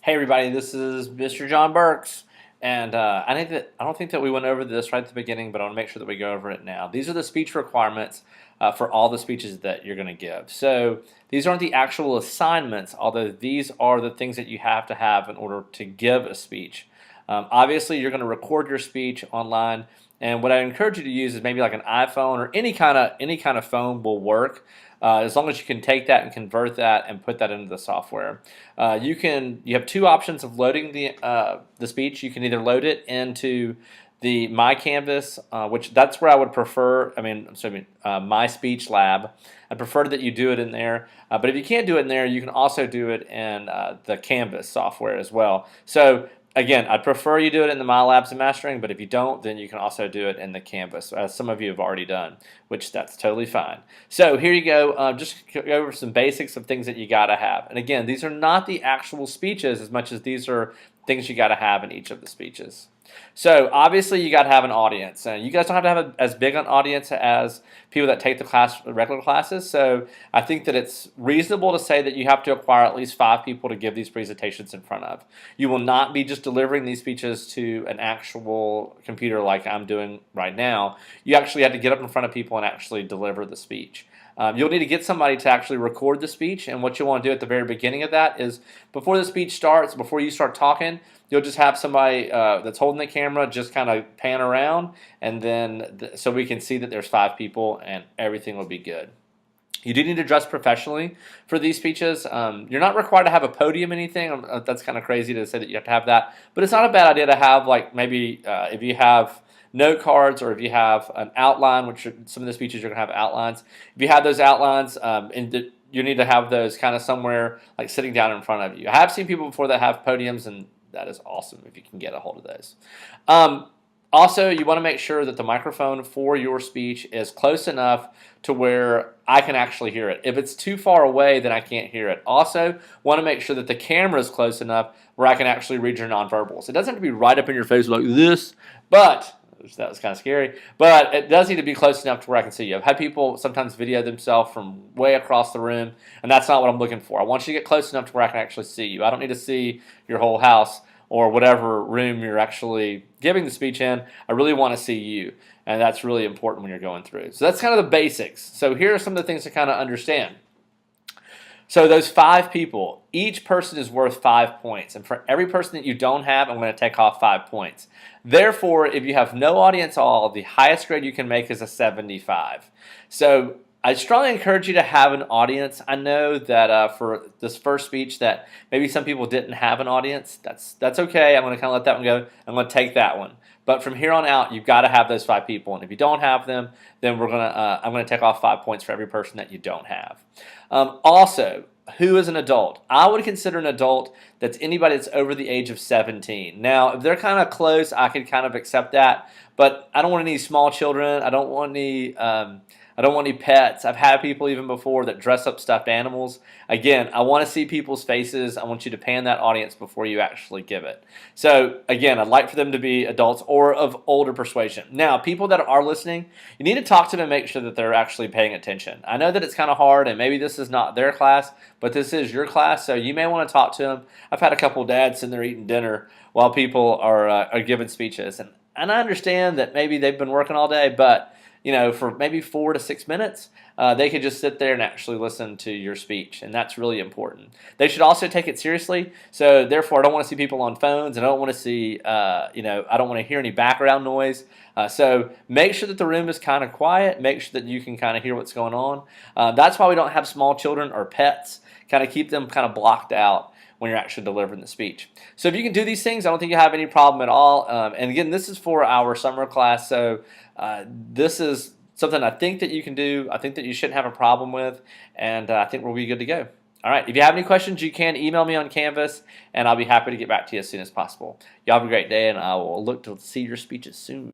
Hey everybody, this is Mr. John Burks, and I don't think that we went over this right at the beginning, but I want to make sure that we go over it now. These are the speech requirements for all the speeches that you're going to give. So these aren't the actual assignments, although these are the things that you have to have in order to give a speech. Obviously, you're going to record your speech online. And what I encourage you to use is maybe like an iPhone or any kind of phone will work, as long as you can take that and convert that and put that into the software. You have two options of loading the speech. You can either load it into the My Canvas, which that's where I would prefer. My Speech Lab. I prefer that you do it in there. But if you can't do it in there, you can also do it in the Canvas software as well. So again, I'd prefer you do it in the My Labs and Mastering, but if you don't, then you can also do it in the Canvas, as some of you have already done, which that's totally fine. So here you go. Just go over some basics of things that you got to have. And again, these are not the actual speeches as much as these are things you got to have in each of the speeches. So obviously you got to have an audience. You guys don't have to have as big an audience as people that take the regular classes. So I think that it's reasonable to say that you have to acquire at least 5 people to give these presentations in front of. You will not be just delivering these speeches to an actual computer like I'm doing right now. You actually have to get up in front of people and actually deliver the speech. You'll need to get somebody to actually record the speech, and what you'll want to do at the very beginning of that is before the speech starts, before you start talking, you'll just have somebody that's holding the camera just kind of pan around, and then so we can see that there's 5 people and everything will be good. You do need to dress professionally for these speeches. You're not required to have a podium or anything. That's kind of crazy to say that you have to have that, but it's not a bad idea to have, like, maybe if you have note cards or if you have an outline, which some of the speeches you're going to have outlines. If you have those outlines, you need to have those kind of somewhere, like sitting down in front of you. I have seen people before that have podiums, and that is awesome if you can get a hold of those. Also, you want to make sure that the microphone for your speech is close enough to where I can actually hear it. If it's too far away, then I can't hear it. Also, want to make sure that the camera is close enough where I can actually read your nonverbals. It doesn't have to be right up in your face like this, but that was kind of scary, but it does need to be close enough to where I can see you. I've had people sometimes video themselves from way across the room, and that's not what I'm looking for. I want you to get close enough to where I can actually see you. I don't need to see your whole house or whatever room you're actually giving the speech in. I really want to see you, and that's really important when you're going through. So that's kind of the basics. So here are some of the things to kind of understand. So those 5 people, each person is worth 5 points. And for every person that you don't have, I'm going to take off 5 points. Therefore, if you have no audience at all, the highest grade you can make is a 75. So I strongly encourage you to have an audience. I know that for this first speech that maybe some people didn't have an audience. That's okay. I'm going to kind of let that one go. I'm going to take that one. But from here on out, you've got to have those 5 people. And if you don't have them, then I'm going to take off 5 points for every person that you don't have. Also, who is an adult? I would consider an adult that's anybody that's over the age of 17. Now, if they're kind of close, I can kind of accept that. But I don't want any small children. I don't want any pets. I've had people even before that dress up stuffed animals. Again, I want to see people's faces. I want you to pan that audience before you actually give it. So again, I'd like for them to be adults or of older persuasion. Now, people that are listening, you need to talk to them and make sure that they're actually paying attention. I know that it's kind of hard, and maybe this is not their class, but this is your class, so you may want to talk to them. I've had a couple dads sitting there eating dinner while people are giving speeches, and I understand that maybe they've been working all day, but for maybe 4 to 6 minutes, they could just sit there and actually listen to your speech, and that's really important. They should also take it seriously, so therefore I don't want to see people on phones, and I don't want to see, I don't want to hear any background noise. So make sure that the room is kind of quiet. Make sure that you can kind of hear what's going on. That's why we don't have small children or pets. Kind of keep them kind of blocked out when you're actually delivering the speech. So if you can do these things, I don't think you have any problem at all. And again, this is for our summer class, so this is something I think that you can do. I think that you shouldn't have a problem with, and I think we'll be good to go. All right, if you have any questions, you can email me on Canvas, and I'll be happy to get back to you as soon as possible. Y'all have a great day, and I will look to see your speeches soon.